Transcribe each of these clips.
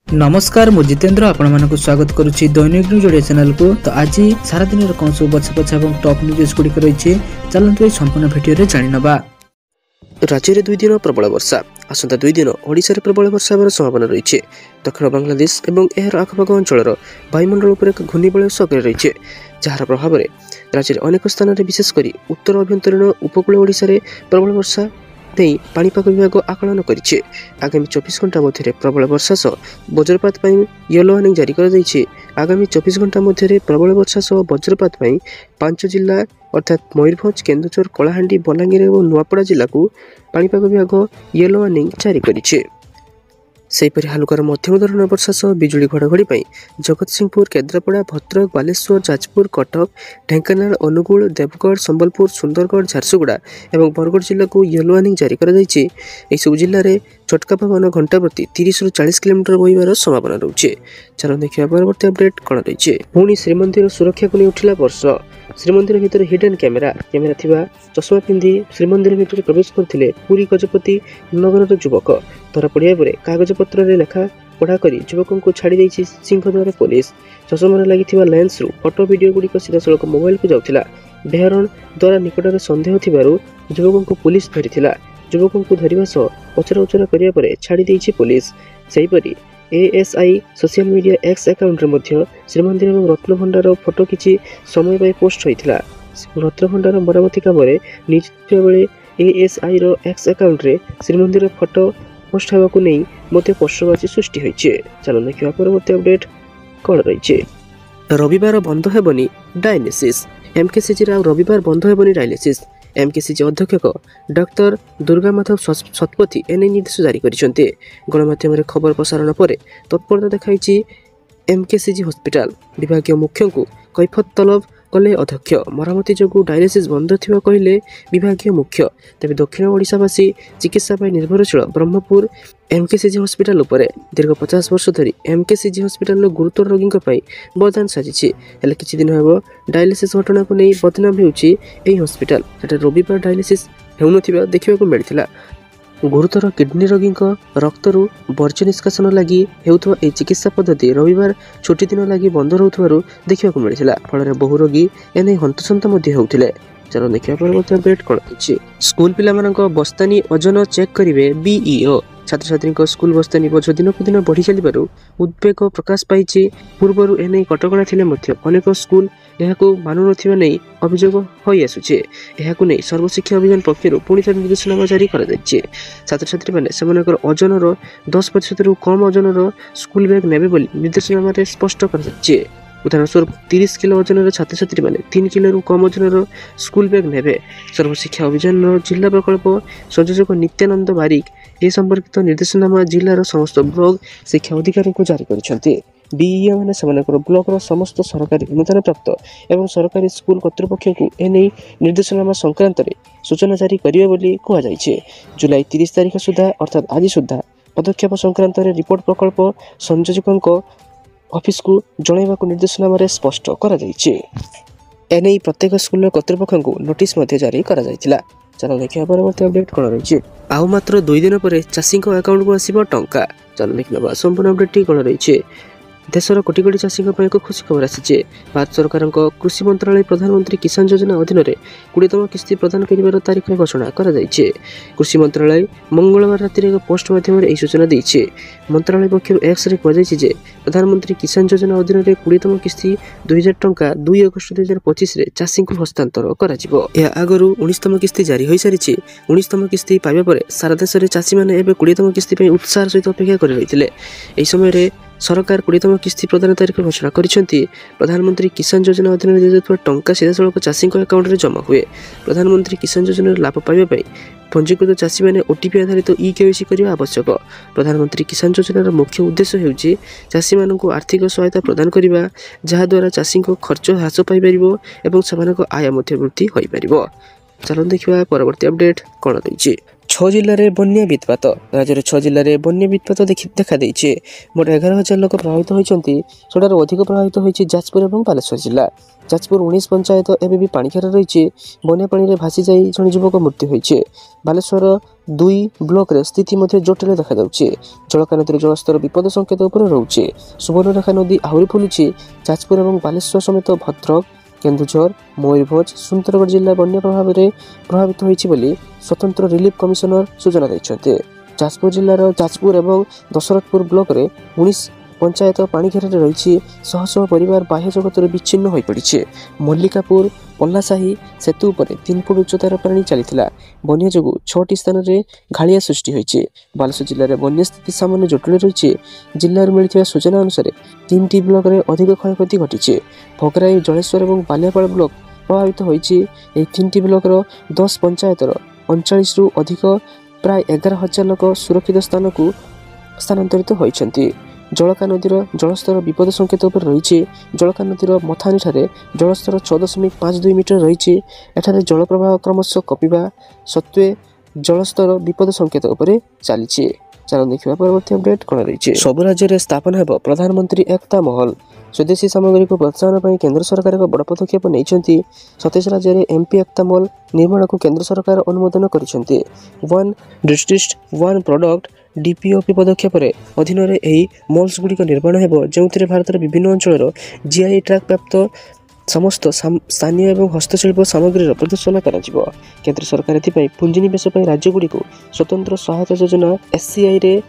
नमस्कार मु जितेंद्र आपण स्वागत करुच्ची दैनिक न्यूज ओडिया चैनल को। तो आज सारा दिन कौन सब बछा बछा और टॉप न्यूज गुड़िक रही चलते संपूर्ण भिडियो जाणवा। राज्य में 2 दिन प्रबल वर्षा आसंता 2 दिन ओडिशा रे प्रबल वर्षा होबार संभावना रही। दक्षिण बांग्लादेश और यार आखपाख अंचल वायुमंडल पर एक घूर्णिबलय सक्रिय रही, जार प्रभाव में राज्य में अनेक स्थान में विशेषकर उत्तर अभ्यंतरीण उपकूल ओडिशा रे प्रबल वर्षा नहीं पाणीपाग विभाग आकलन करिछि। आगामी 24 घंटा मध्य प्रबल वर्षा सह वज्रपात पर येलो वार्निंग जारी कर आगामी 24 घंटा मध्य प्रबल वर्षा सह वज्रपात पर 5 जिला अर्थात मयूरभंज, केन्दुझर, कलाहांडी, बलांगीर और नुआपड़ा जिला को पाणीपाग विभाग येलो वार्निंग जारी करिछि। सेहीपरि हालुकार मध्यम धरण वर्षा सह बिजुली घड़घड़ी जगतसिंहपुर, केन्द्रापड़ा, भद्रक, बालेश्वर, जाजपुर, कटक, ढेंकानाल, अनुगुल, देवगढ़, संबलपुर, सुंदरगढ़, झारसुगुड़ा और बरगढ़ जिला को येलो वार्निंग जारी कर जिले में चटका पवन घंटा प्रति 30 ରୁ 40 किलोमीटर बहिबार संभावना रही। चलो देखिए परवर्ती अपडेट कौन रही। पुणी श्रीमंदिर सुरक्षा को नहीं उठिला प्रश्न। श्रीमंदिर भितर हिडन कैमेरा थिबा चश्मा पिंधि श्रीमंदिर भितर प्रवेश करथिले पुरी गजपति नगर युवक। धरा पड़िया पर कागज पत्र लेखा पढ़ा करी युवकों को छाड़ी देछि सिंहद्वार पुलिस। चश्मा लगी लेंस रु फटो वीडियो गुड़िक सीधा सड़क मोबाइल को जाउथिला। बेहरण द्वारा निकट में सन्देह थिबारु युवकों को पुलिस धरिथिला। युवकों को धरिबा सह पचरा उचरा करिया परे छाड़ी देछि पुलिस। सेहीपरि ASI social media X account रे मध्य श्रीमंदिर और रत्नभंडार फोटो किछि समय पाई पोस्ट होइथिला। रत्नभंडार मरामती काम रे नियुक्त बेले एएसआई रो एक्स अकाउंट रे श्रीमंदिर फोटो पोस्ट होगा को नहीं मते प्रश्नवाची सृष्टि होइछे। चलो देखिया परवर्ती अपडेट कौन रही। रविवार बंद हेबनी डायलिसिस। एमकेसीजी रा रविवार बंद हेबनी डायलिसिस। एमकेसीजी अध्यक्ष डॉक्टर दुर्गा माधव शतपथी एने निर्देश जारी करिसेंते। गणमाध्यम रे खबर प्रसारण पर तत्परता देखाइछि एमकेसीजी हॉस्पिटल। विभागीय मुख्य को कैफत तलब कले अध्यक्ष। मरामती जोगु डायलिसिस बंद थिबा कहले विभागीय मुख्य। तेबे दक्षिण ओडिशावासी चिकित्सा पर निर्भरशील ब्रह्मपुर एमकेसीजी हॉस्पिटल उपरे दीर्घ 50 वर्ष धरी एमकेसीजी हॉस्पिटल गुरुतर रोगी बरदान साजिछि। हेले किछि दिन हेबो डायलिसिस घटना को नहीं बदनाम हेउछि एही हॉस्पिटल। सेटा रविवार डायलिसिस हेउनथिबा देखिबाकू मिलिथिला। गुरुतर किडनी रोगी रक्तरू वर्ज्य निष्कासन लगी हेउथवा ए चिकित्सा पद्धति रविवार छुट्टी दिन लगी बंद रहउथवारु देखिबाकू मिलिथिला। फल बहु रोगी एने हंतसंत मध्ये हेउथिले। चलो देखिया परवर्ती अपडेट कौन रही। स्कूल पिलामानक बस्तानी ओजन चेक करिवे बीईओ। छात्र छात्री स्कूल बस्तानी बोझ दिन को दिन बढ़ी चलिबारु उद्वेग प्रकाश पाइछि। पूर्वरु एने कटकणा थिले मध्य अनेक स्कूल एहाकू मानु नथिबा नै अभियोग होई आसुछे। एहाकू नै सर्वशिक्षा अभियान पक्षरु पुणी थरे निर्देशनामा जारी करा जायछि। छात्र छात्री माने सेमानकर ओजनर 10% रु कम ओजनर स्कूल बैग नेबे बोली निर्देशनामा रे स्पष्ट करा जायछि। उदाहरण स्वरूप 30 किलो ओजनर छात्र छात्री माने 3 किलो रु कम ओजनर स्कूल बैग नेबे। सर्वशिक्षा अभियान जिला प्रकल्प संयोजक नित्यानंद बारिक ए संपर्कित निर्देशनामा जिलार समस्त ब्लॉक शिक्षा अधिकारी को जारी करिसेंते। बीईओ माने सेमानकर ब्लॉक रो समस्त सरकारी अनुदान प्राप्त एवं सरकारी स्कूल कर्तृपक्ष को एने निर्देशनामा संक्रांत रे सूचना जारी करिवे बोली कहा जायछि। जुलाई 30 तारिख सुधा अर्थात आज सुधा पदक्षेप संक्रांत रे रिपोर्ट प्रकल्प संयोजकक ऑफिस को जणाइबा को निर्देशनामा रे स्पष्ट करा जायछि। एने प्रत्येक स्कूल कर्तृपक्ष को नोटिस मध्ये जारी करा जायतिला। चलो देखिया परवर्ती अपडेट कौन रही। आउ मात्र 2 दिन पर चाषी अकाउंट को आसीबो टंका। चलो देखिबा संपूर्ण अपडेट कौन रही। देशर कोटी कोटी चाषी एक खुशी खबर आसी। भारत सरकार कृषि मंत्रालय प्रधानमंत्री किसान योजना अधीन 20तम किस्ती प्रदान कर तारीख घोषणा कर कृषि मंत्रालय मंगलवार राति एक पोस्ट माध्यम यह सूचना देछि। मंत्रालय पक्षर एक्स कहुଯାଇଛି प्रधानमंत्री किसान योजना अधीन 20तम किस्ती 2000 टंका 2 अगस्त 2025 चाषी को हस्तांतर कर आगु 19तम किस्ती जारी हो सारी। 19तम किस्ती पाइबा पर सारा देश में चाषी मैंने 20तम किस्ती उत्साह सहित अपेक्षा कर रही। समय सरकार 20तम किस्ती प्रदान तारीख घोषणा करिसेंती। प्रधानमंत्री किसान योजना अधीन दिजाउथवा टंका सीधा सड़क चाषी अकाउंट रे जमा हुए। प्रधानमंत्री किसान योजना लाभ पाइबा पई पंजीकृत चाषी मैंने ओटीपी आधारित ई-केवाईसी करने आवश्यक। प्रधानमंत्री किसान योजनार मुख्य उद्देश्य हेउछि चाषी मानकु आर्थिक सहायता प्रदान करने जहाद्वारा चाषी खर्च ह्रास पाई परिबो एवं सेमानक आय मध्ये वृद्धि होई परिबो। चलो देखिबा परवर्ती अपडेट कौन रही। छह जिले में बन्या वित्पात राज्य में 6 जिले में बन्या वित्पात देखा देइछे मोट 11,000 लोक प्रभावित होइचंती सेठार अधिक प्रभावित होइछि जाजपुर और बालेश्वर जिला जाजपुर 19 पंचायत एवं भी पाणीखेर रही बन्या पानी में भासी जाई जन युवक मृत्यु होइछे बालेश्वर 2 ब्लॉक रे स्थिति मध्य जटिल देखा जाउछे जलका नदी जलस्तर विपद संकेत उपर रहउछे सुवर्णरेखा नदी आहुरी फुलुछि जाजपुर और बालेश्वर समेत भद्रक केन्दुझर मयूरभंज सुंदरगढ़ जिला बन्या प्रभाव में प्रभावित होइछि बोली स्वतंत्र रिलीफ कमिशनर सूचना दैछन्ते जाजपुर जिलार जाजपुर और दशरथपुर ब्लॉक रे 19 पंचायत पाणीघेर रही शह शह परिवार बाह्य जगत विच्छिन्न हो पड़ी मल्लिकापुर पल्लासाही सेतु पर 3 फुट उच्चतार पानी चली बन्या जो 6टी स्थान में घाड़िया सृष्टि होती बालेश्वर जिले में बन्या स्थिति सामान्य जटिल रही जिले में मिलता सूचना अनुसार 3टी ब्लॉक में अधिक क्षयक्षति घटी भोगराई जलेश्वर और बालियापाड़ ब्लॉक प्रभावित होती 3टी ब्लॉक 10 पंचायतर 39 रु अधिक प्राय 11,000 लोक सुरक्षित स्थान को स्थानांतरित होती जलका नदीर जलस्तर विपद संकेत उपर रही जलका नदीर मथानी ठारे जलस्तर 6.52 मीटर रही एठारे जल प्रवाह क्रमशः कपिबा सत्वे जलस्तर विपद संकेत उपर चली चलो देखा परवर्ती अपडेट कौन रही सब राज्य में स्थापन हो प्रधानमंत्री एकता महल स्वदेशी सामग्री को प्रोत्साहन पर केंद्र सरकार एक बड़ पदक्षेप नहीं 27 राज्य में एमपी एकता मॉल निर्माण को केंद्र सरकार अनुमोदन कर वन डिस्ट्रिक्ट वन प्रोडक्ट डीपीओपी पदक्षेप अधीन मॉल्स गुड़िक निर्माण हो जो भारत विभिन्न अंचल जीआई ट्रैक प्राप्त समस्त स्थानीय और हस्तशिल्प सामग्री प्रदर्शन कर केंद्र सरकार एथपाई पुंजीनिवेश राज्यगुड़ी स्वतंत्र सहायता योजना एससीआई रे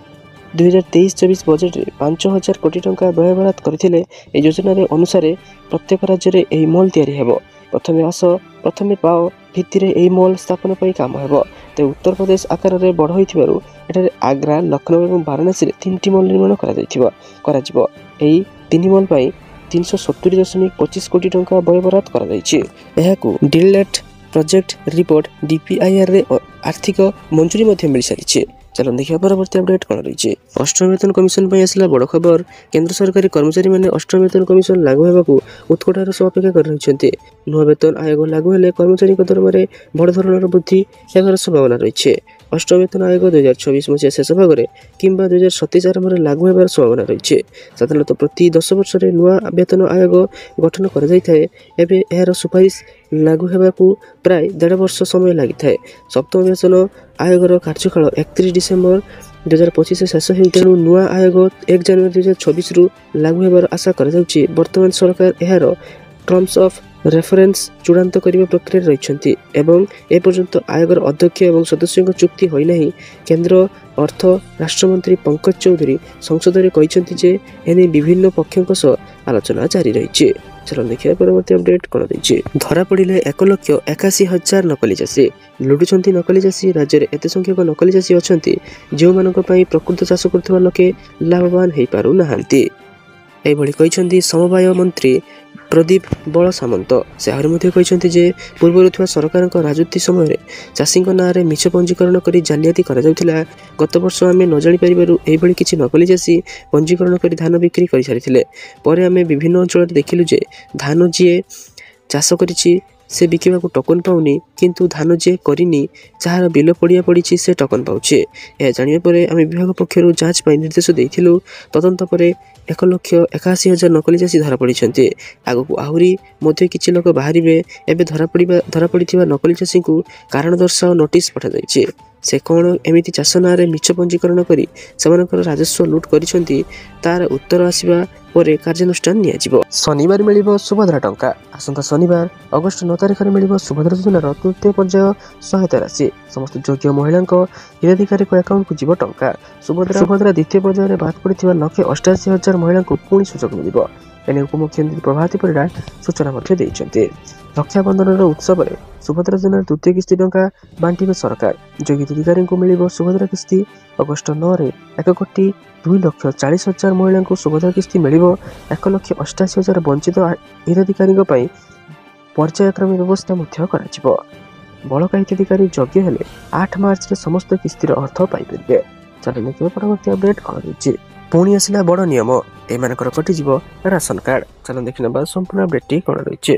2023-24 बजेट में 5,000 कोटी टंका व्ययबराद करथिले ए योजना रे अनुसार प्रत्येक राज्य में यह मॉल तैयारी हेबो प्रथमे आस प्रथमे पाओ भित्ति रे यह मॉल स्थापन पर काम हेबो ते उत्तर प्रदेश आकार में बड़ होइथिबारु एठारे आग्रा लखनऊ और वाराणसी रे 3टी मॉल निर्माण करा जिवो एही 3 मॉल पई 370.25 कोटी टंका व्ययबराद करा जायछि एहाकू डिलेट प्रोजेक्ट रिपोर्ट डीपीआईआर रे आर्थिक मंजूरी मध्य मिल सारी चलो देखिए परवर्ती अपडेट कौन रही अष्टम वेतन कमिशन पर आसला बड़ खबर केंद्र सरकारी कर्मचारी मैंने अष्टम वेतन कमिशन लागू होगा उत्कटार सह अपेक्षा कर रही नुआ वेतन आयोग लागू हेले कर्मचारी दरम में बड़ धरण वृद्धि होगार संभावना रही अष्टम वेतन आयोग 2024 मसीहा शेष भाग में कि 2027 आरंभ में लागू होगार संभावना रही साधारणतः प्रति 10 वर्ष में नुआ वेतन आयोग गठन कर सुपारिश लागू होगा प्राय 1.5 वर्ष समय लगी है सप्तम वेतन आयोगर कार्यकाल 31 डिसेम्बर 2025 शेष हो तेणु नुआ आयोग 1 जनवरी 2026 रु लागू होगार आशा कर वर्तमान सरकार यार टर्म्स ऑफ रेफरेंस चूड़ांत करने प्रक्रिया रही एपर्यंत आयोगर अध्यक्ष और सदस्यों चुक्ति होना केंद्र अर्थ राष्ट्रमंत्री पंकज चौधरी संसद में कहते एने विभिन्न पक्षों सह आलोचना जारी रही चलो देखिए परवर्ती अपडेट कौन रही धरा पड़े 1,81,000 नकली चाषी लुटुंट नकली चाषी राज्य में एत संख्यक नकली चाषी अच्छा जो प्रकृत चाष कर लोके लाभवान हो पार ना यही समवाय मंत्री प्रदीप बल सामंत से आहरी कहते पूर्व सरकार राजनीति समय चाषी ना मिछ पंजीकरण कर जालियाती गत वर्ष आम न जापर किसी नकली चाषी पंजीकरण कर धान बिक्री कर सारी आम विभिन्न अंचल देखिलु जे धान जी चाष करिछि से बिकिबा को टोकन पाउनी किंतु धान जे करिनी जार बिल पड़िया पड़ी से टोकन पाउछे यह जानिबा परे आम विभाग पक्षर जांच पर निर्देश देइथिलु तदंत परे 1,81,000 नकली चाषी धरा पड़ी आगक आहरी मध्य किछि लोक बाहरिबे एबे धरा पड़िथिबा नकली चाषी को कारण दर्शाओ नोटिस पठा जायछि से कौन एमिति चाष ना मिछ पंजीकरण करी सेमानकर राजस्व लुट करिसेंती तार उत्तर आसीबा परे कार्यानुष्ठान नियाजिबो शनिवार मिलिबो सुभद्रा टंका आसंता शनिवार अगस्ट 9 तारिख में मिलिबो सुभद्रा योजनार तृतीय पर्याय सहायता राशि समस्त योग्य महिला हिताधिकारी अकाउंट को जीव टंका सुभद्रा द्वितीय पर्याय बाद पड़ता 1,88,000 महिला पुणी सुजोग मिलिबो एने उपमुख्यमंत्री प्रभाती परिडा सूचना देते रक्षाबंधन उत्सव में सुभद्रा योजनार द्वितीय किस्ती टंका बांटिबे सरकार योग्य हिताधिकारी मिलिबो सुभद्रा किस्ती अगस्ट 9 रे 1,02,40,000 महिला सुभद्रा किस्ती मिलिबो 1,88,000 वंचित हिताधिकारी पर्यायक्रम व्यवस्था बड़का हिताधिकारी योग्य हेले 8 मार्च रे समस्त किस्तीर अर्थ पाइबे चलो देखिए परवर्ती अपडेट कौन रही पुणी आसला बड़ नियम एमानकर कटिजिवो राशन कार्ड चलो देखिए संपूर्ण अपडेट कौन रही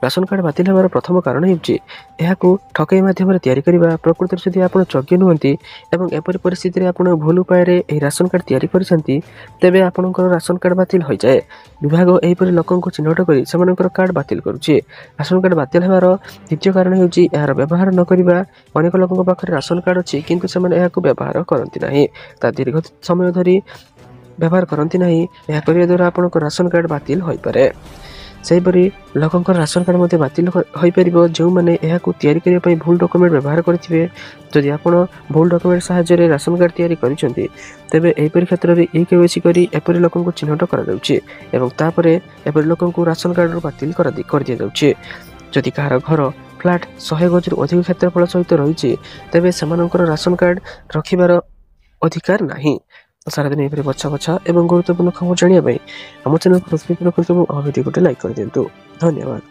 ରାସନ କାର୍ଡ଼ ବାତିଲ ହେବାର ପ୍ରଥମ କାରଣ ହେଉଛି ଏହାକୁ ଠକେଇ ମାଧ୍ୟମରେ ତିଆରି କରିବା। ପ୍ରକୃତରେ ଯଦି ଆପଣ ଯୋଗ୍ୟ ନୁହନ୍ତି ଏବଂ ଏପରି ପରିସ୍ଥିତିରେ ଆପଣ ଭୁଲ ଉପାୟରେ ଏହି ରାସନ କାର୍ଡ଼ ତିଆରି କରିଛନ୍ତି, ତେବେ ଆପଣଙ୍କର ରାସନ କାର୍ଡ଼ ବାତିଲ ହୋଇଯାଏ। ବିଭାଗ ଏହିପରି ଲୋକଙ୍କୁ ଚିହ୍ନଟ କରି ସେମାନଙ୍କର କାର୍ଡ଼ ବାତିଲ କରୁଛି। ରାସନ କାର୍ଡ଼ ବାତିଲ ହେବାର ଦ୍ୱିତୀୟ କାରଣ ହେଉଛି ଏହାର ବ୍ୟବହାର ନ କରିବା। ଅନେକ ଲୋକଙ୍କ ପାଖରେ ରାସନ କାର୍ଡ଼ ଅଛି କିନ୍ତୁ ସେମାନେ ଏହାକୁ ବ୍ୟବହାର କରନ୍ତି ନାହିଁ, ତା ଦୀର୍ଘ ସମୟ ଧରି ବ୍ୟବହାର କରନ୍ତି ନାହିଁ। ଏହା କରିବା ଦ୍ୱାରା ଆପଣଙ୍କ ରାସନ କାର୍ଡ଼ ବାତିଲ ହୋଇପାରେ। ସେହିପରି ଲୋକଙ୍କର ରାସନ କାର୍ଡ଼ ମଧ୍ୟ ବାତିଲ ହୋଇପାରିବ ଯେଉଁମାନେ ଏହାକୁ ତିଆରି କରିବା ପାଇଁ ଭୁଲ ଡକ୍ୟୁମେଣ୍ଟ ବ୍ୟବହାର କରିଥିବେ। ଯଦି ଆପଣ ଭୁଲ ଡକ୍ୟୁମେଣ୍ଟ ସାହାଯ୍ୟରେ ରାସନ କାର୍ଡ଼ ତିଆରି କରିଛନ୍ତି, ତେବେ ଏହିପରି କ୍ଷେତ୍ରରେ EKYC କରି ଏପରି ଲୋକଙ୍କୁ ଚିହ୍ନଟ କରାଯାଉଛି ଏବଂ ତାପରେ ଏପରି ଲୋକଙ୍କୁ ରାସନ କାର୍ଡ଼ରୁ ବାତିଲ କରିଦିଆଯାଉଛି। ଯଦି କାହାର ଘର ଫ୍ଲାଟ୍ 100 ଗଜରୁ ଅଧିକ କ୍ଷେତ୍ରଫଳ ସହିତ ରହିଛି, ତେବେ ସେମାନଙ୍କର ରାସନ କାର୍ଡ଼ ରଖିବାର ଅଧିକାର ନାହିଁ। ସାରାଦିନ ଏପରି ବଛା ଏବଂ ଗୁରୁତ୍ୱପୂର୍ଣ୍ଣ ଖବର ଜାଣିବା ପାଇଁ ଆମ ଚ୍ୟାନେଲକୁ ସବସ୍କ୍ରାଇବ୍ ରଖନ୍ତୁ ଏବଂ ଆମ ଭିଡ଼ିଓ ଗୋଟେ ଲାଇକ୍ କରିଦିଅନ୍ତୁ। ଧନ୍ୟବାଦ।